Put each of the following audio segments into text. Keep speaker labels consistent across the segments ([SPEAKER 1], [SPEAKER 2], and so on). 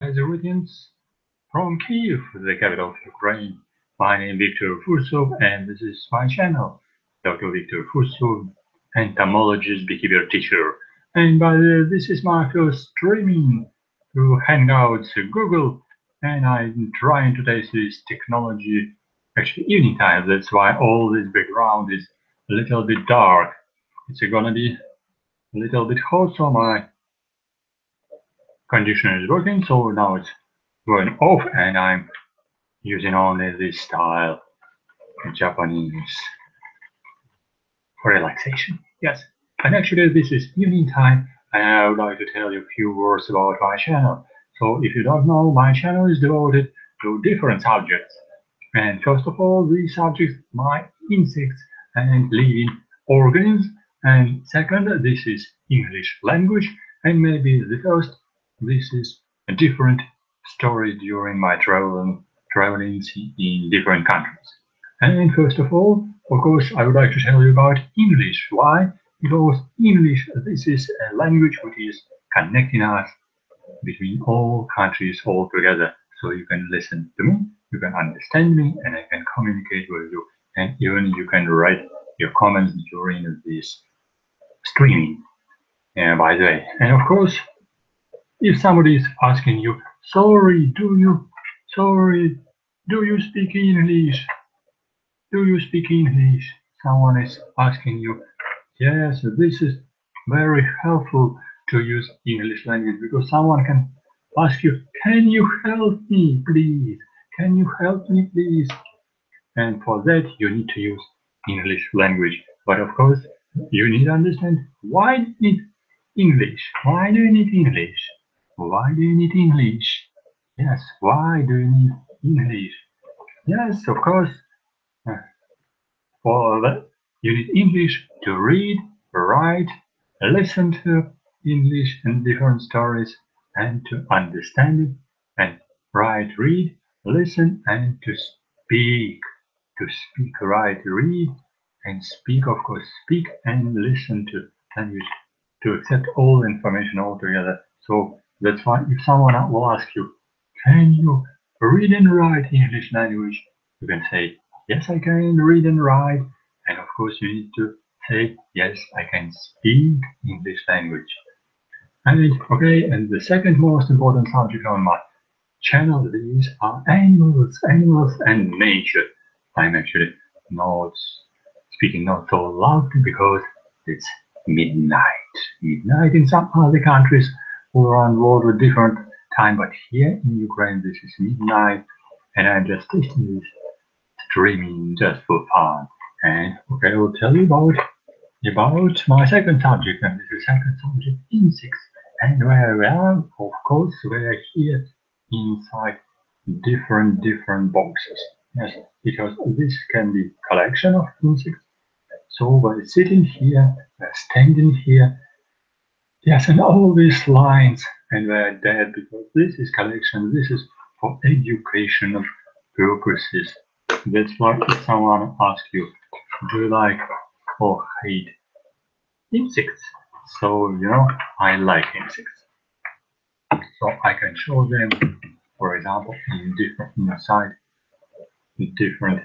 [SPEAKER 1] Greetings from Kiev, the capital of Ukraine. My name is Victor Fursov, and this is my channel, Dr. Victor Fursov, Entomologist Beekeeper Teacher. And by the way, this is my first streaming through Hangouts Google, and I'm trying to test this technology actually evening time. That's why all this background is a little bit dark. It's gonna be a little bit hot, so my conditioner is working, so now it's going off and I'm using only this style Japanese for relaxation. Yes, and actually this is evening time and I would like to tell you a few words about my channel. So if you don't know, my channel is devoted to different subjects. And first of all, these subjects are insects and living organisms. And second, this is English language. And maybe the first, this is a different story during my travels in different countries. And first of all, of course, I would like to tell you about English. Why? Because English, this is a language which is connecting us between all countries all together. So you can listen to me, you can understand me, and I can communicate with you. And even you can write your comments during this streaming, by the way. And of course, if somebody is asking you, sorry, do you speak English? Do you speak English? Someone is asking you. Yes, this is very helpful to use English language because someone can ask you, can you help me, please? Can you help me, please? And for that, you need to use English language. But of course, you need to understand why you need English. Why do you need English? Why do you need English? Yes, why do you need English? Yes, of course. For that, you need English to read, write, listen to English and different stories, and to understand it, and write, read, listen, and to speak. To speak, write, read, and speak, of course, speak and listen to language, to accept all information altogether. So that's why if someone will ask you, can you read and write English language? You can say, yes, I can read and write. And of course, you need to say, yes, I can speak English language. And okay, and the second most important subject on my channel, these are animals and nature. I'm actually not speaking not so loud because it's midnight. Midnight in some other countries all around the world with different time, but here in Ukraine this is midnight, and I'm just testing this streaming just for fun. And okay, I will tell you about my second subject, and this is second subject, insects. And where we are, of course, we are here inside different boxes. Yes, because this can be collection of insects. So by sitting here, standing here, yes, and all these lines, and they're dead because this is collection. This is for educational purposes. That's why if someone asks you, do you like or hate insects? So, you know, I like insects. So I can show them, for example, inside different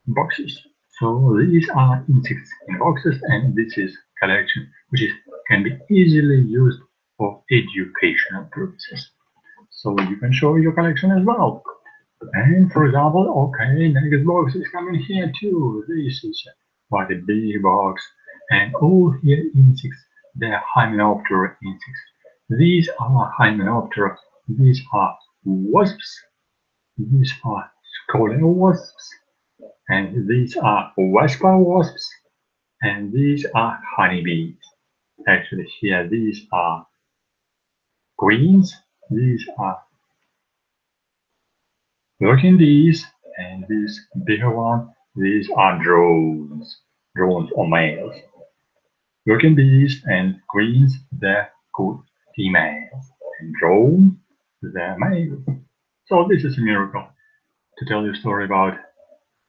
[SPEAKER 1] boxes. So these are insects in boxes, and this is collection, which can be easily used for educational purposes. So you can show your collection as well. And for example, okay, next box is coming here too. This is quite a big box, and all here insects. They're Hymenoptera insects. These are Hymenoptera. These are wasps. These are scholar wasps, and these are Vespa wasps, and these are honeybees. Actually, here these are queens. These are working bees, and this bigger one, these are drones or males. Working bees and queens, they're good females, and drones, they're males. So this is a miracle to tell you a story about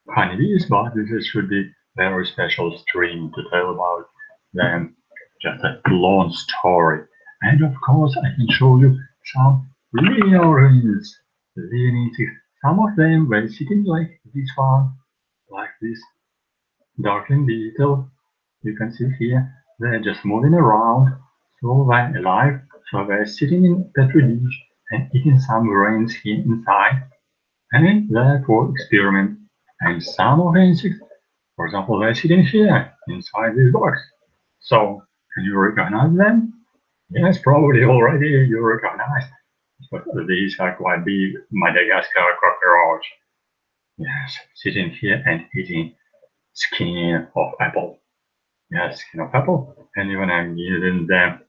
[SPEAKER 1] honeybees, but this should be very special stream to tell about them, just a long story. And of course, I can show you some living organisms, living insects. Some of them were sitting like this one, like this darkling beetle. You can see here, they're just moving around, so they're alive. So they're sitting in petri dish and eating some grains here inside, and they're for experiment. And some of the insects, for example, they're sitting here inside this box. So, can you recognize them? Yes, probably already you recognize. But these are quite big Madagascar cockroach. Yes, sitting here and eating skin of apple. Yes, skin of apple. And even I'm using them.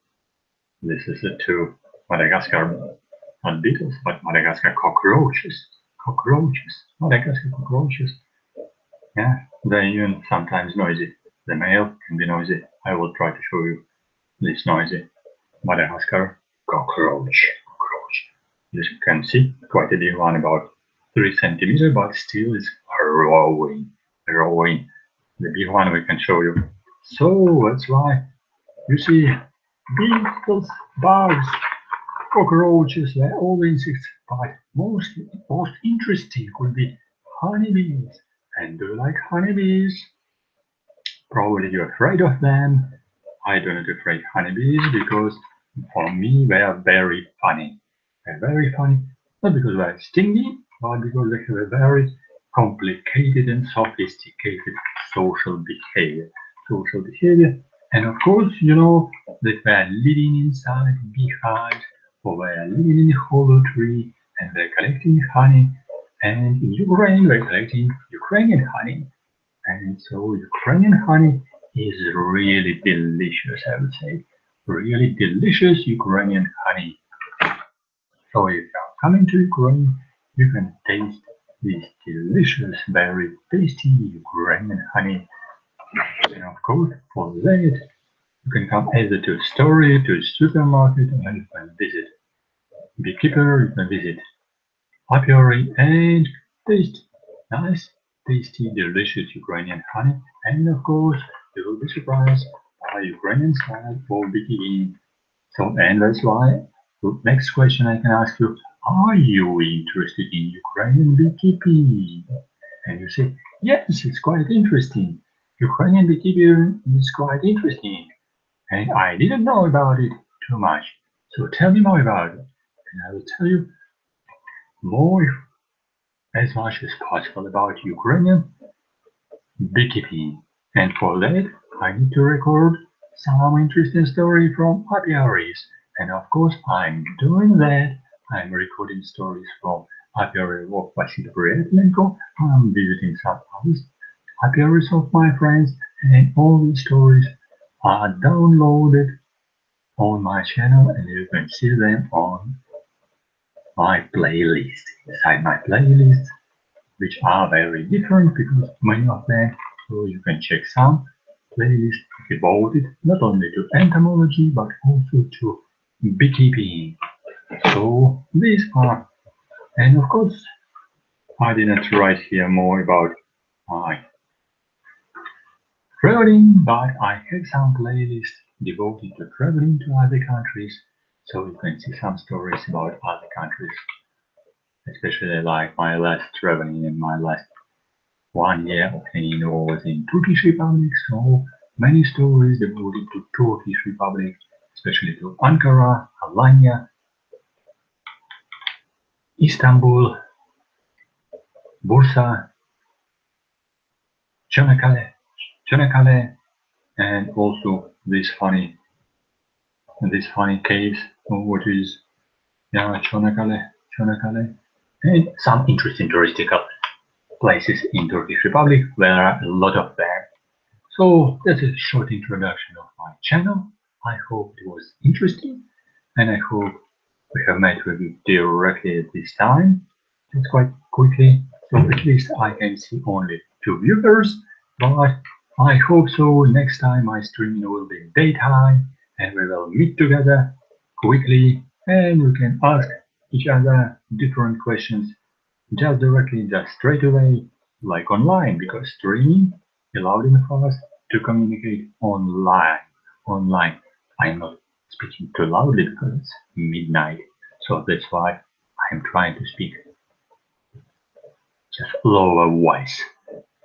[SPEAKER 1] This is the two Madagascar, not beetles, but Madagascar cockroaches. Cockroaches. Madagascar cockroaches. Yeah, they're even sometimes noisy. The male can be noisy. I will try to show you this noisy Madagascar cockroach. As you can see, quite a big one, about 3 centimeters, but still is growing. The big one we can show you. So that's why you see beetles, bugs, cockroaches, they're all insects, but most interesting could be honeybees. And do you like honeybees? Probably you're afraid of them. I don't not afraid of honeybees because for me they are very funny. They're very funny, not because they're stingy, but because they have a very complicated and sophisticated social behavior. And of course, you know that they're living inside beehives, or they're living in a hollow tree, and they're collecting honey. And in Ukraine, they're collecting Ukrainian honey. And so Ukrainian honey is really delicious, I would say. Really delicious Ukrainian honey. So if you're coming to Ukraine, you can taste this delicious, very tasty Ukrainian honey. And of course, for that, you can come either to a store, to a supermarket, and you can visit Beekeeper, you can visit apiary and taste nice, tasty, delicious Ukrainian honey. And of course, you will be surprised by Ukrainian style for beekeeping. So, and that's why the next question I can ask you, are you interested in Ukrainian beekeeping? And you say, yes, it's quite interesting. Ukrainian beekeeping is quite interesting. And I didn't know about it too much. So tell me more about it. And I will tell you more as much as possible about Ukrainian beekeeping. And for that, I need to record some interesting story from apiaries. And of course, I'm doing that. I'm recording stories from apiary of Vasily Prietlenko. I'm visiting some other apiaries of my friends, and all these stories are downloaded on my channel, and you can see them on my playlist. Inside my playlist, which are very different because many of them, so you can check some playlists devoted not only to entomology but also to beekeeping. So these are, and of course I didn't write here more about my traveling, but I have some playlists devoted to traveling to other countries, so you can see some stories about other countries, especially like my last traveling in my last 1 year of tenure was in Turkish Republic, so many stories devoted to Turkish Republic, especially to Ankara, Alanya, Istanbul, Bursa, Çanakkale, and also this funny caves, what is Çanakkale, and some interesting touristical places in Turkish Republic. There are a lot of them. So that's a short introduction of my channel. I hope it was interesting, and I hope we have met with you directly at this time. Just quite quickly, so at least I can see only 2 viewers, but I hope so next time my streaming will be daytime, and we will meet together quickly, and we can ask each other different questions just directly, just straight away, like online, because streaming allowed us to communicate online. I'm not speaking too loudly because it's midnight, So that's why I'm trying to speak just lower voice,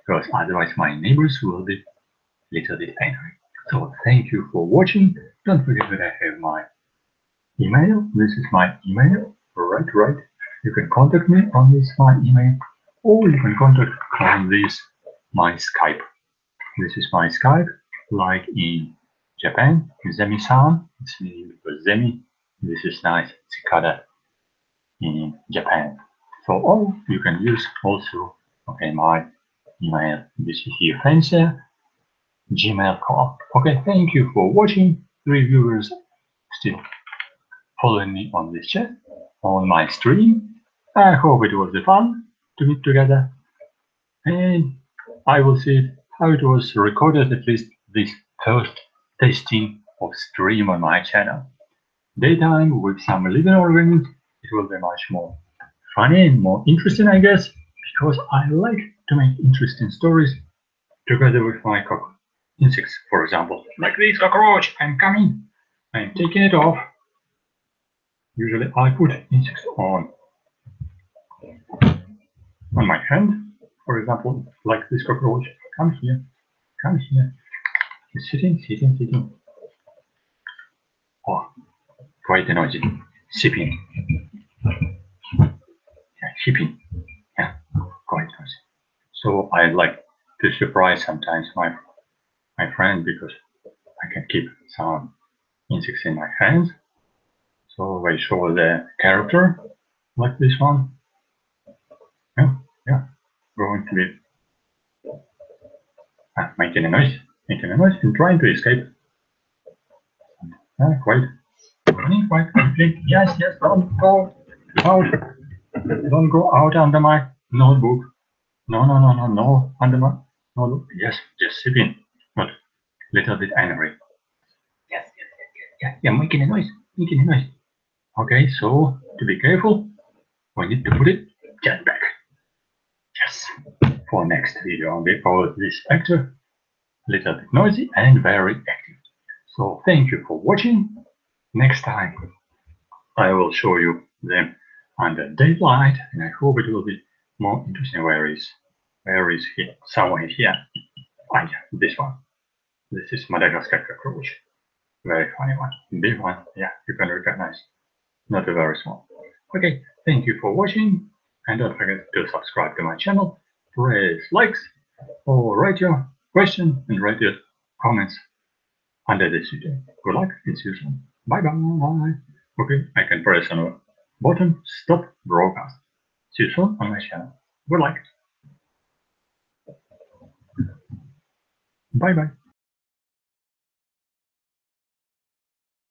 [SPEAKER 1] because otherwise my neighbors will be a little bit angry. So thank you for watching. Don't forget that I have my email. This is my email. Right. You can contact me on this my email, or you can contact on this my Skype. This is my Skype, like in Japan, Zemi-san. It's meaning because Zemi. This is nice cicada in Japan. So all you can use also okay my email. This is here fancy Gmail.com. Okay, thank you for watching. 3 viewers still following me on this chat, on my stream. I hope it was fun to meet together, and I will see how it was recorded, at least this first testing of stream on my channel. Daytime with some living organisms, it will be much more funny and more interesting, I guess, because I like to make interesting stories together with my insects, for example. Like this cockroach, I'm coming, I'm taking it off. Usually I put insects on my hand, for example, like this cockroach. Come here, come here. It's sitting. Oh, quite noisy. Sipping. Yeah, shipping. Yeah, quite noisy. So I like to surprise sometimes my friend, because I can keep some insects in my hands. So I show the character like this one. Yeah, going to be making a noise and trying to escape. Quite quickly. Yes, don't go out. Don't go out under my notebook. No, under my notebook. Yes, just sitting, but little bit angry. Yes, yeah, making a noise. Okay, so to be careful, we need to put it just back. Yes, for next video, because this actor little bit noisy and very active. So thank you for watching. Next time I will show you them under daylight, and I hope it will be more interesting. Where is he? Somewhere here. Ah, yeah, this one. This is Madagascar cockroach. Very funny one. Big one. Yeah, you can recognize. Not a very small. Okay, thank you for watching, and don't forget to subscribe to my channel, press likes, or write your question and write your comments under this video. Good luck and see you soon. Bye bye. Okay, I can press on the bottom stop broadcast. See you soon on my channel. Good luck. Bye bye.